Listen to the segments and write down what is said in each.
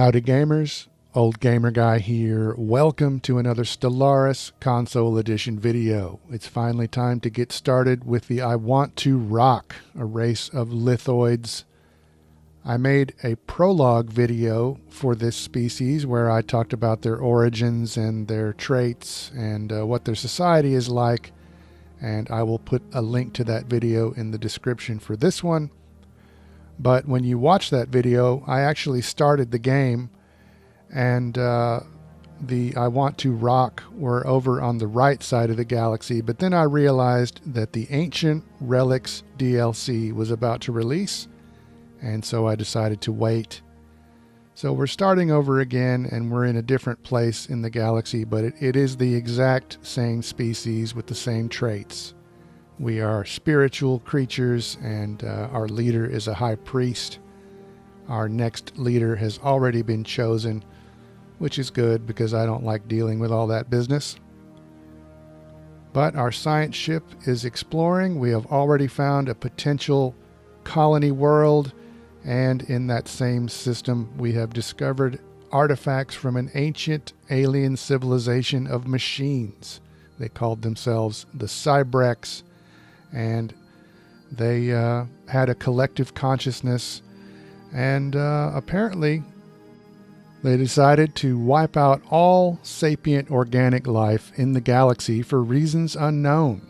Howdy gamers, Old Gamer Guy here. Welcome to another Stellaris Console Edition video. It's finally time to get started with the Iwantu Rokk, a race of lithoids. I made a prologue video for this species where I talked about their origins and their traits and what their society is like, and I will put a link to that video in the description for this one. But when you watch that video, I actually started the game, and the Iwantu Rokk were over on the right side of the galaxy, but then I realized that the Ancient Relics DLC was about to release, and so I decided to wait. So we're starting over again, and we're in a different place in the galaxy, but it is the exact same species with the same traits. We are spiritual creatures, and our leader is a high priest. Our next leader has already been chosen, which is good because I don't like dealing with all that business. But our science ship is exploring. We have already found a potential colony world, and in that same system we have discovered artifacts from an ancient alien civilization of machines. They called themselves the Cybrex, and they had a collective consciousness, and apparently they decided to wipe out all sapient organic life in the galaxy for reasons unknown.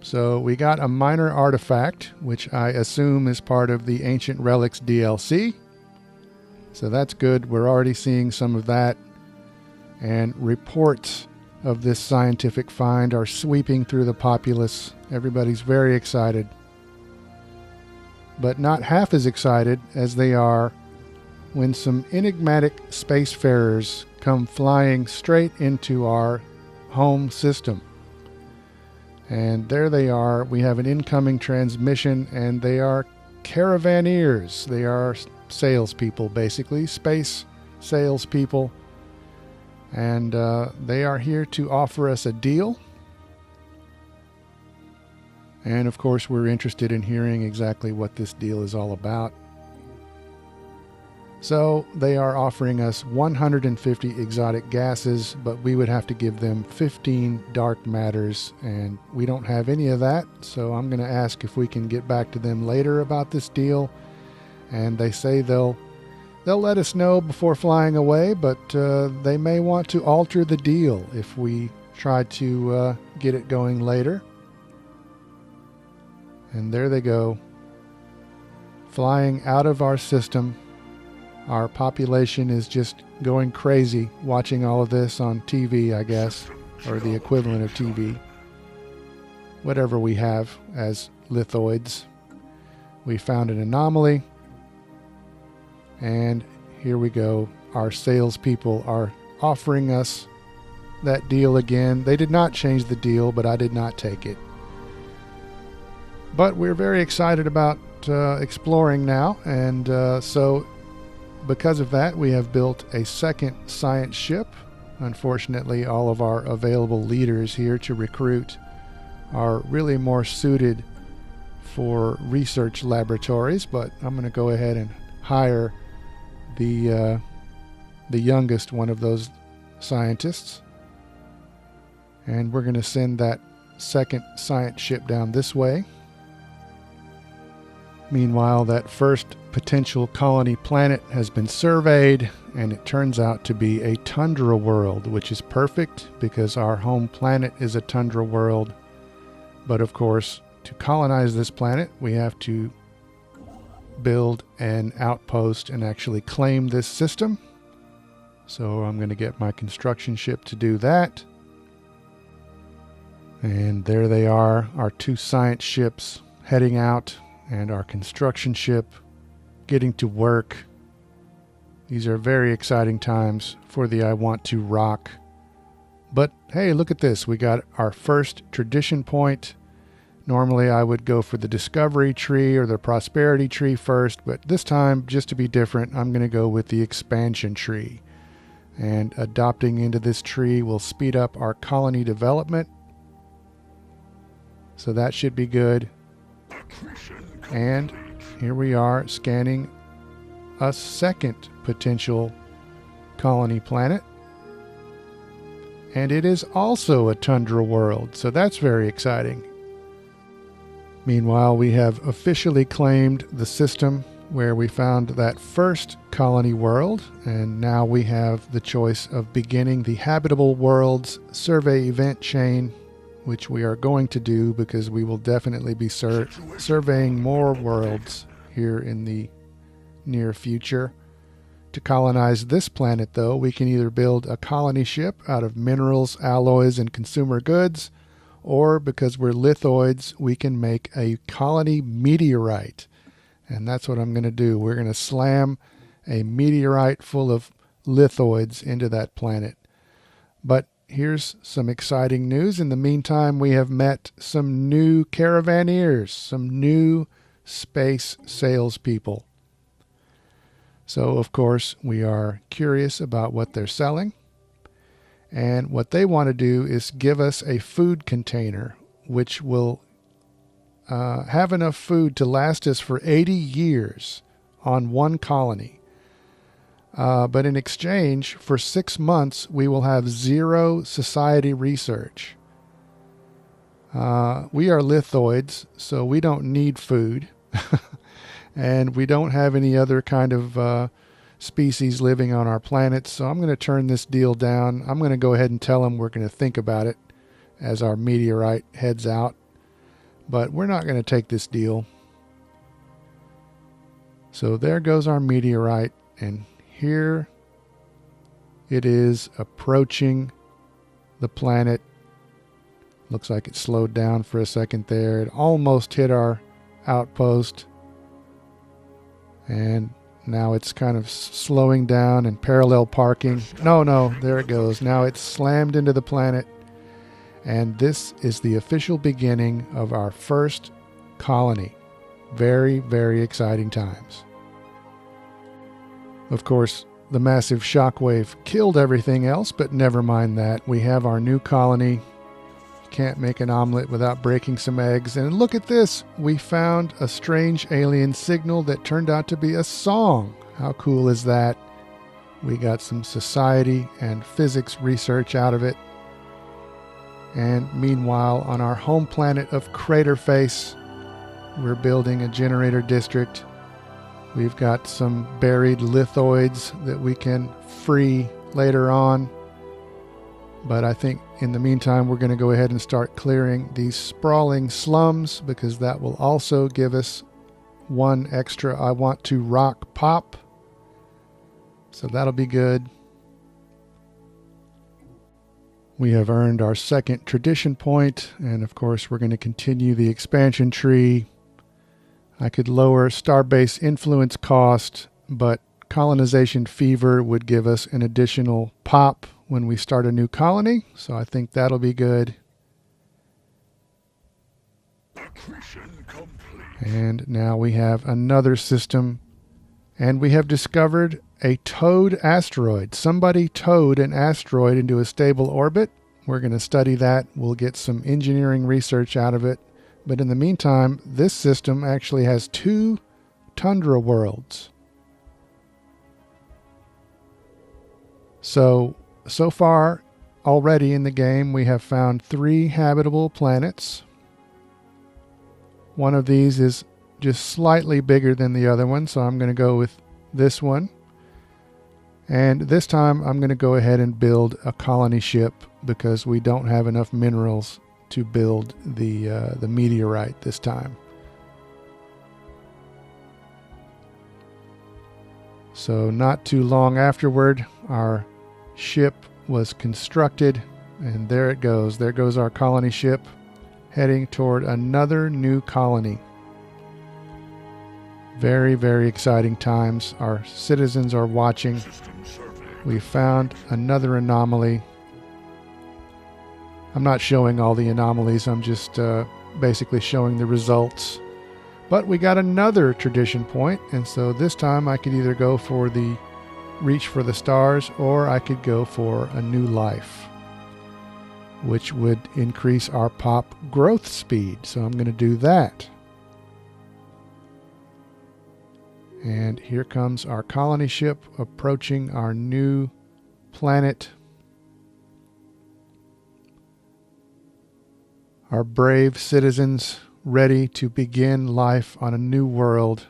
So we got a minor artifact, which I assume is part of the Ancient Relics DLC. So that's good. We're already seeing some of that, and reports of this scientific find are sweeping through the populace. Everybody's very excited, but not half as excited as they are when some enigmatic spacefarers come flying straight into our home system. And there they are. We have an incoming transmission, and they are caravaneers. They are salespeople, basically, space salespeople. And they are here to offer us a deal. And of course, we're interested in hearing exactly what this deal is all about. So they are offering us 150 exotic gases, but we would have to give them 15 dark matters, and we don't have any of that. So I'm going to ask if we can get back to them later about this deal. And they say they'll let us know before flying away, but they may want to alter the deal if we try to get it going later. And there they go, flying out of our system. Our population is just going crazy watching all of this on TV, I guess, or the equivalent of TV. Whatever we have as lithoids. We found an anomaly. And here we go. Our salespeople are offering us that deal again. They did not change the deal, but I did not take it. But we're very excited about exploring now, and so because of that, we have built a second science ship. Unfortunately, all of our available leaders here to recruit are really more suited for research laboratories, but I'm going to go ahead and hire the youngest one of those scientists, and we're going to send that second science ship down this way. Meanwhile, that first potential colony planet has been surveyed, and it turns out to be a tundra world, which is perfect because our home planet is a tundra world. But of course, to colonize this planet, we have to build an outpost and actually claim this system. So I'm going to get my construction ship to do that. And there they are, our two science ships heading out, and our construction ship getting to work. These are very exciting times for the Iwantu Rokk. But hey, look at this. We got our first tradition point. Normally I would go for the discovery tree or the prosperity tree first, but this time, just to be different, I'm going to go with the expansion tree. And adopting into this tree will speed up our colony development. So that should be good. And here we are scanning a second potential colony planet. And it is also a tundra world, so that's very exciting. Meanwhile, we have officially claimed the system where we found that first colony world, and now we have the choice of beginning the habitable worlds survey event chain, which we are going to do because we will definitely be surveying more worlds here in the near future. To colonize this planet, though, we can either build a colony ship out of minerals, alloys, and consumer goods, or because we're lithoids, we can make a colony meteorite. And that's what I'm going to do. We're going to slam a meteorite full of lithoids into that planet. But here's some exciting news. In the meantime, we have met some new caravaneers, some new space salespeople. So, of course, we are curious about what they're selling. And what they want to do is give us a food container, which will have enough food to last us for 80 years on one colony. But in exchange, for 6 months, we will have 0 society research. We are lithoids, so we don't need food. And we don't have any other kind of species living on our planet, so I'm going to turn this deal down. I'm going to go ahead and tell them we're going to think about it as our meteorite heads out. But we're not going to take this deal. So there goes our meteorite, and here it is approaching the planet. Looks like it slowed down for a second there. It almost hit our outpost. And now it's kind of slowing down and parallel parking. No, there it goes. Now it's slammed into the planet. And this is the official beginning of our first colony. Very, very exciting times. Of course, the massive shockwave killed everything else, but never mind that. We have our new colony. Can't make an omelet without breaking some eggs. And look at this. We found a strange alien signal that turned out to be a song. How cool is that? We got some society and physics research out of it. And meanwhile, on our home planet of Craterface, we're building a generator district. We've got some buried lithoids that we can free later on. But I think in the meantime, we're going to go ahead and start clearing these sprawling slums, because that will also give us 1 extra Iwantu Rokk pop. So that'll be good. We have earned our second tradition point, and of course we're going to continue the expansion tree. I could lower starbase influence cost, but colonization fever would give us an additional pop when we start a new colony, so I think that'll be good. And now we have another system, and we have discovered a towed asteroid. Somebody towed an asteroid into a stable orbit. We're going to study that. We'll get some engineering research out of it. But in the meantime, this system actually has 2 tundra worlds. So far, already in the game, we have found 3 habitable planets. One of these is just slightly bigger than the other one, so I'm going to go with this one. And this time, I'm going to go ahead and build a colony ship because we don't have enough minerals to build the meteorite this time. So not too long afterward, our ship was constructed, and there it goes. There goes our colony ship, heading toward another new colony. Very, very exciting times. Our citizens are watching. We found another anomaly. I'm not showing all the anomalies. I'm just basically showing the results. But we got another tradition point, and so this time I could either go for the reach for the stars, or I could go for a new life, which would increase our pop growth speed. So I'm going to do that. And here comes our colony ship approaching our new planet. Our brave citizens ready to begin life on a new world.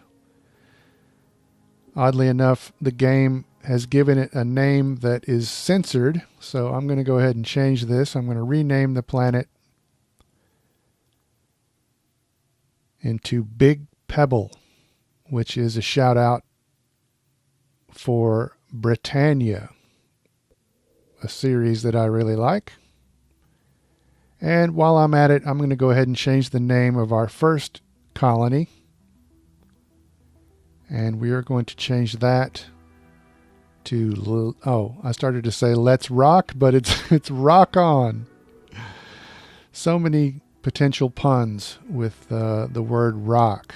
Oddly enough, the game has given it a name that is censored, so I'm going to go ahead and change this. I'm going to rename the planet into Big Pebble, which is a shout out for Britannia, a series that I really like. And while I'm at it, I'm going to go ahead and change the name of our first colony. And we are going to change that to, I started to say Let's Rock, but it's Rock On. So many potential puns with the word rock.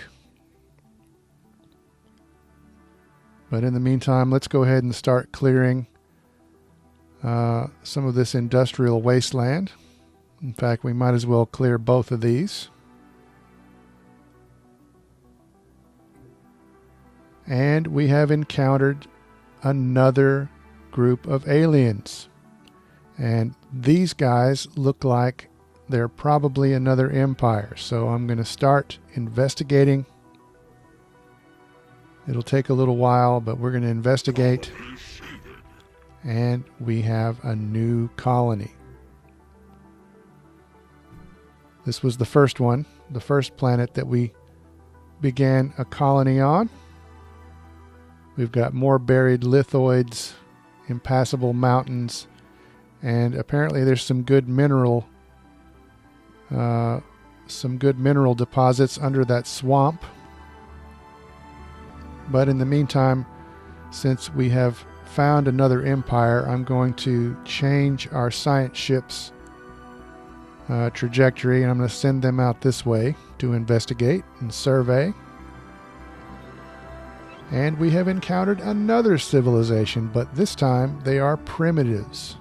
But in the meantime, let's go ahead and start clearing some of this industrial wasteland. In fact, we might as well clear both of these. And we have encountered another group of aliens. And these guys look like they're probably another empire. So I'm going to start investigating. It'll take a little while, but we're going to investigate. And we have a new colony. This was the first one, the first planet that we began a colony on. We've got more buried lithoids, impassable mountains, and apparently there's some good mineral deposits under that swamp. But in the meantime, since we have found another empire, I'm going to change our science ships trajectory, and I'm going to send them out this way to investigate and survey. And we have encountered another civilization, but this time they are primitives.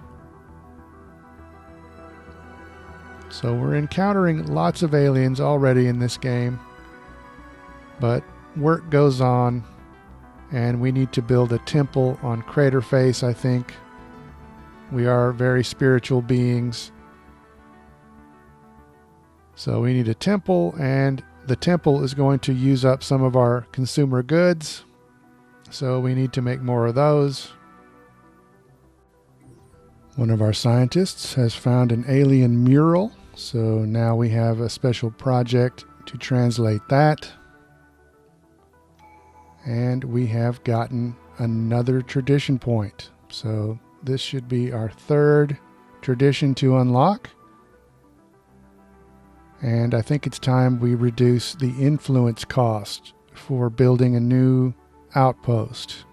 So we're encountering lots of aliens already in this game, but work goes on, and we need to build a temple on Crater Face, I think. We are very spiritual beings. So we need a temple, and the temple is going to use up some of our consumer goods. So we need to make more of those. One of our scientists has found an alien mural. So now we have a special project to translate that. And we have gotten another tradition point. So this should be our third tradition to unlock. And I think it's time we reduce the influence cost for building a new outpost,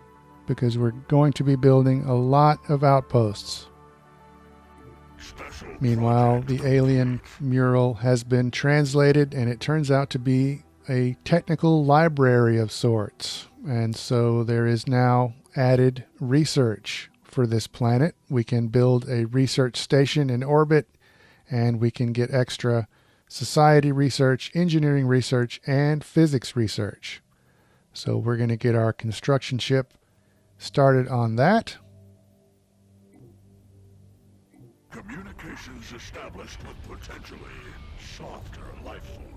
because we're going to be building a lot of outposts. Meanwhile, the alien mural has been translated, and it turns out to be a technical library of sorts. And so there is now added research for this planet. We can build a research station in orbit, and we can get extra society research, engineering research, and physics research. So we're going to get our construction ship started on that. Communications established with potentially softer life forms.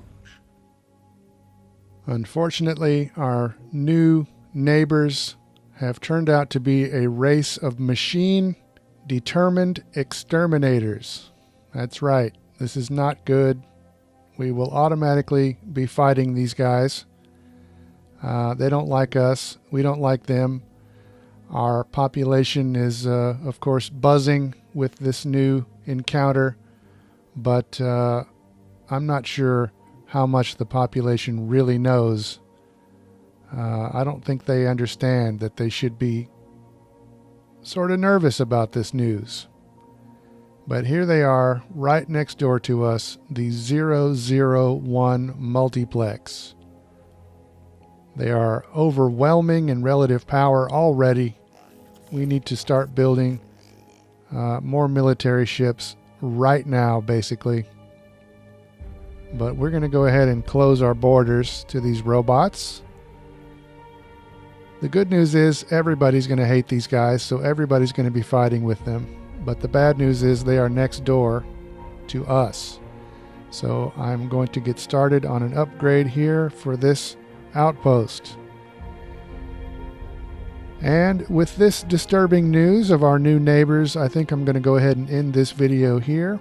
Unfortunately, our new neighbors have turned out to be a race of machine-determined exterminators. That's right. This is not good. We will automatically be fighting these guys. They don't like us. We don't like them. Our population is, of course, buzzing with this new encounter, but I'm not sure how much the population really knows. I don't think they understand that they should be sort of nervous about this news. But here they are, right next door to us, the 001 multiplex. They are overwhelming in relative power already. We need to start building more military ships right now, basically. But we're going to go ahead and close our borders to these robots. The good news is everybody's going to hate these guys, so everybody's going to be fighting with them. But the bad news is they are next door to us. So I'm going to get started on an upgrade here for this outpost. And with this disturbing news of our new neighbors, I think I'm going to go ahead and end this video here.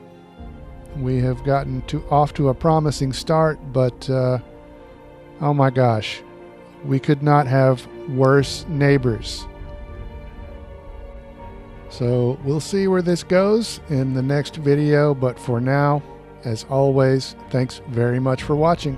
We have gotten off to a promising start, but oh my gosh, we could not have worse neighbors. So we'll see where this goes in the next video, but for now, as always, thanks very much for watching.